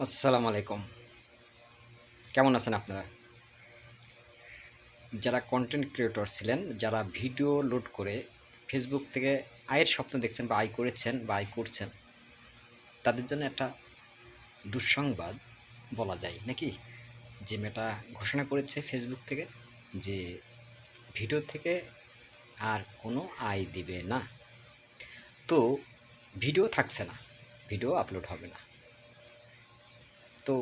আসসালামু আলাইকুম। কেমন আছেন আপনারা? যারা কন্টেন্ট ক্রিয়েটর ছিলেন, যারা ভিডিও লোড করে ফেসবুক থেকে আয়ের স্বপ্ন দেখছেন বা আয় করেছেন বা আয় করছেন, তাদের জন্য একটা দুঃসংবাদ বলা যায় নাকি? যে মেটা ঘোষণা করেছে ফেসবুক থেকে যে ভিডিও থেকে আর কোনো আয় দিবে না। তো ভিডিও থাকছে না, ভিডিও আপলোড হবে না। তো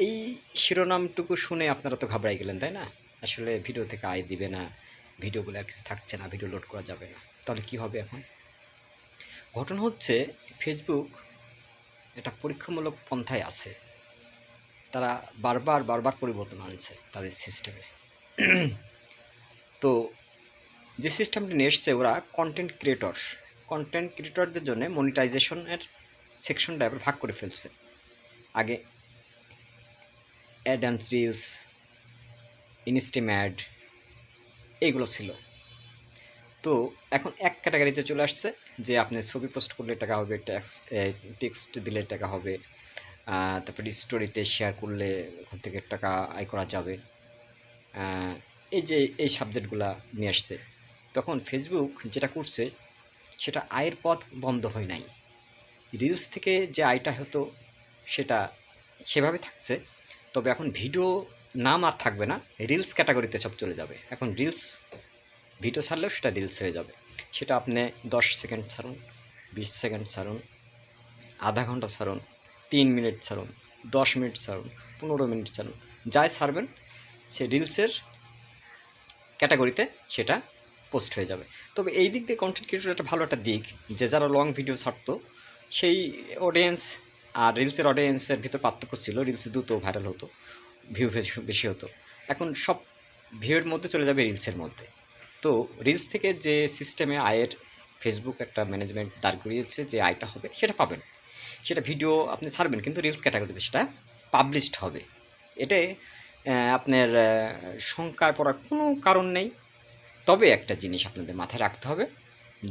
এই শিরোনামটুকু শুনে আপনারা তো ঘাবড়াই গেলেন, তাই না? আসলে ভিডিও থেকে আয় দিবে না, ভিডিওগুলো আর কিছু থাকছে না, ভিডিও লোড করা যাবে না। তাহলে কি হবে এখন? ঘটনা হচ্ছে ফেসবুক একটা পরীক্ষামূলক পন্থায় আছে। তারা বারবার পরিবর্তন আনছে তাদের সিস্টেমে। তো যে সিস্টেমটি নিয়ে এসছে ওরা কন্টেন্ট ক্রিয়েটরদের জন্য মনিটাইজেশনের সেকশনটা এবার ভাগ করে ফেলছে। আগে অ্যাডামস রিলস, ইনস্টিম্যাড এইগুলো ছিল। তো এখন এক ক্যাটাগরিতে চলে আসছে যে আপনি ছবি পোস্ট করলে টাকা হবে, টেক্সট দিলে টাকা হবে, তারপরে স্টোরিতে শেয়ার করলে ওখান থেকে টাকা আয় করা যাবে। এই যে এই সাবজেক্টগুলা নিয়ে আসছে, তখন ফেসবুক যেটা করছে সেটা আয়ের পথ বন্ধ হয় নাই। রিলস থেকে যে আয়টা হতো সেটা সেভাবে থাকছে, তবে এখন ভিডিও নাম আর থাকবে না, রিলস ক্যাটাগরিতে সব চলে যাবে। এখন ভিডিও ছাড়লেও সেটা রিলস হয়ে যাবে। সেটা আপনি 10 সেকেন্ড ছাড়ুন, 20 সেকেন্ড ছাড়ুন, আধা ঘন্টা ছাড়ুন, 3 মিনিট ছাড়ুন, 10 মিনিট ছাড়ুন, 15 মিনিট ছাড়ুন, যাই ছাড়বেন সে রিলসের ক্যাটাগরিতে সেটা পোস্ট হয়ে যাবে। তবে এই দিক দিয়ে কন্টেন্ট ক্রিয়েটর একটা ভালো একটা দিক, যে যারা লং ভিডিও ছাড়তো সেই অডিয়েন্স আর রিলসের অডিয়েন্সের ভিতর পার্থক্য ছিল। রিলসে দ্রুত ভাইরাল হতো, ভিউ বেশি হতো। এখন সব ভিউয়ের মধ্যে চলে যাবে রিলসের মধ্যে। তো রিলস থেকে যে সিস্টেমে আয়ের ফেসবুক একটা ম্যানেজমেন্ট দাঁড় করিয়েছে যে আয়টা হবে সেটা পাবেন। সেটা ভিডিও আপনি ছাড়বেন কিন্তু রিলস ক্যাটাগরিতে সেটা পাবলিশড হবে। এটাই আপনার শঙ্কায় পড়ার কোনো কারণ নেই। তবে একটা জিনিস আপনাদের মাথায় রাখতে হবে,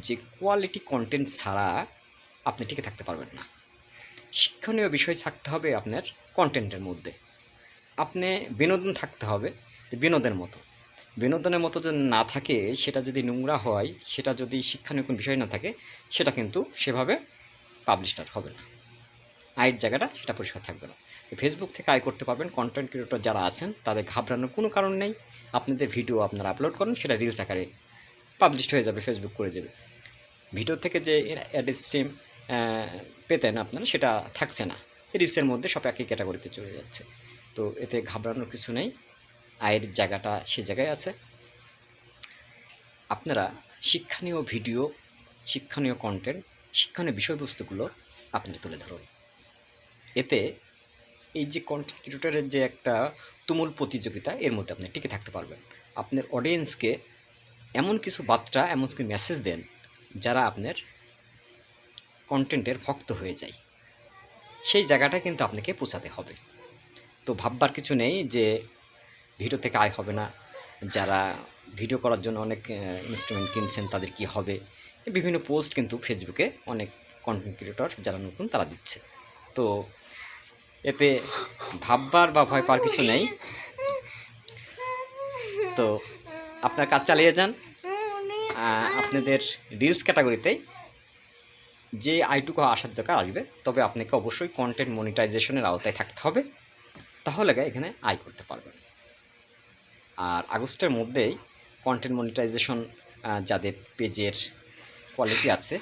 যে কোয়ালিটি কন্টেন্ট ছাড়া আপনি টিকে থাকতে পারবেন না। শিক্ষণীয় বিষয় থাকতে হবে আপনার কন্টেন্টের মধ্যে। আপনি বিনোদন থাকতে হবে, বিনোদনের মতো যদি না থাকে, সেটা যদি নোংরা হয়, সেটা যদি শিক্ষণীয় কোনো বিষয় না থাকে, সেটা কিন্তু সেভাবে পাবলিশড হবে না, আয়ের জায়গাটা সেটা পরিষ্কার থাকবে না। ফেসবুক থেকে আয় করতে পারবেন। কন্টেন্ট ক্রিয়েটর যারা আছেন তাদের ঘাবড়ানোর কোনো কারণ নেই। আপনাদের ভিডিও আপনারা আপলোড করেন, সেটা রিলস আকারে পাবলিশড হয়ে যাবে, ফেসবুক করে দেবে। ভিডিও থেকে যে অ্যাড স্ট্রিম পেতেন আপনারা, সেটা থাকছে না, রিলসের মধ্যে সব একই ক্যাটাগরিতে চলে যাচ্ছে। তো এতে ঘাবড়ানোর কিছু নেই, আয়ের জায়গাটা সে জায়গায় আছে। আপনারা শিক্ষণীয় ভিডিও, শিক্ষণীয় কন্টেন্ট, শিক্ষণীয় বিষয়বস্তুগুলো আপনারা তুলে ধরুন। এতে এই যে কন্টেন্ট ক্রিয়েটরের যে একটা তুমুল প্রতিযোগিতা, এর মধ্যে আপনি টিকে থাকতে পারবেন। আপনার অডিয়েন্সকে এমন কিছু বার্তা, এমন কিছু মেসেজ দেন যারা আপনার কন্টেন্টের ভক্ত হয়ে যায়, সেই জায়গাটা কিন্তু আপনাকে পৌঁছাতে হবে। তো ভাববার কিছু নেই যে ভিডিও থেকে আয় হবে না, যারা ভিডিও করার জন্য অনেক ইনস্ট্রুমেন্ট কিনছেন তাদের কি হবে, বিভিন্ন পোস্ট কিন্তু ফেসবুকে অনেক কন্টেন্ট ক্রিয়েটর যারা নতুন তারা দিচ্ছে। তো এতে ভাববার বা ভয় পাওয়ার কিছু নেই। তো আপনার কাজ চালিয়ে যান। আপনাদের রিলস ক্যাটাগরিতেই যে আইটুকু আসার দরকার আসবে, তবে আপনাকে অবশ্যই কন্টেন্ট মনিটাইজেশনের আওতায় থাকতে হবে, তাহলে এখানে আয় করতে পারবেন। আর আগস্টের মধ্যেই কন্টেন্ট মনিটাইজেশন যাদের পেজের কোয়ালিটি আছে,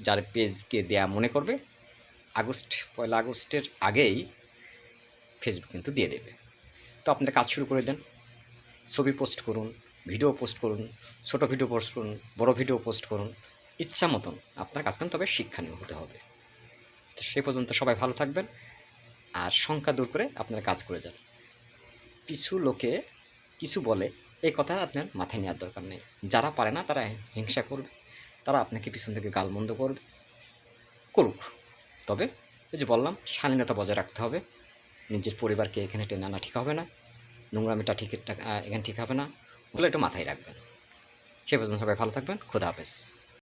যার পেজকে দেয়া মনে করবে, 1 আগস্টের আগেই ফেসবুক কিন্তু দিয়ে দেবে। তো আপনারা কাজ শুরু করে দেন, ছবি পোস্ট করুন, ভিডিও পোস্ট করুন, ছোট ভিডিও পোস্ট করুন, বড় ভিডিও পোস্ট করুন, ইচ্ছা মতন আপনার কাজ করুন, তবে শিক্ষণীয় হতে হবে। তো সে পর্যন্ত সবাই ভালো থাকবেন, আর শঙ্কা দূর করে আপনারা কাজ করে যান। কিছু লোকে কিছু বলে, এই কথা আপনার মাথায় নেওয়ার দরকার নেই। যারা পারে না তারা হিংসা করবে, তারা আপনাকে পিছন থেকে গালমন্দ করুক। তবে এই যে বললাম, শালীনতা বজায় রাখতে হবে। নিজের পরিবারকে এখানে টেনে আনা ঠিক হবে না, নোংরামিটা এখানে ঠিক হবে না, ওগুলো একটু মাথায় রাখবেন। সে পর্যন্ত সবাই ভালো থাকবেন। খোদা হাফেজ।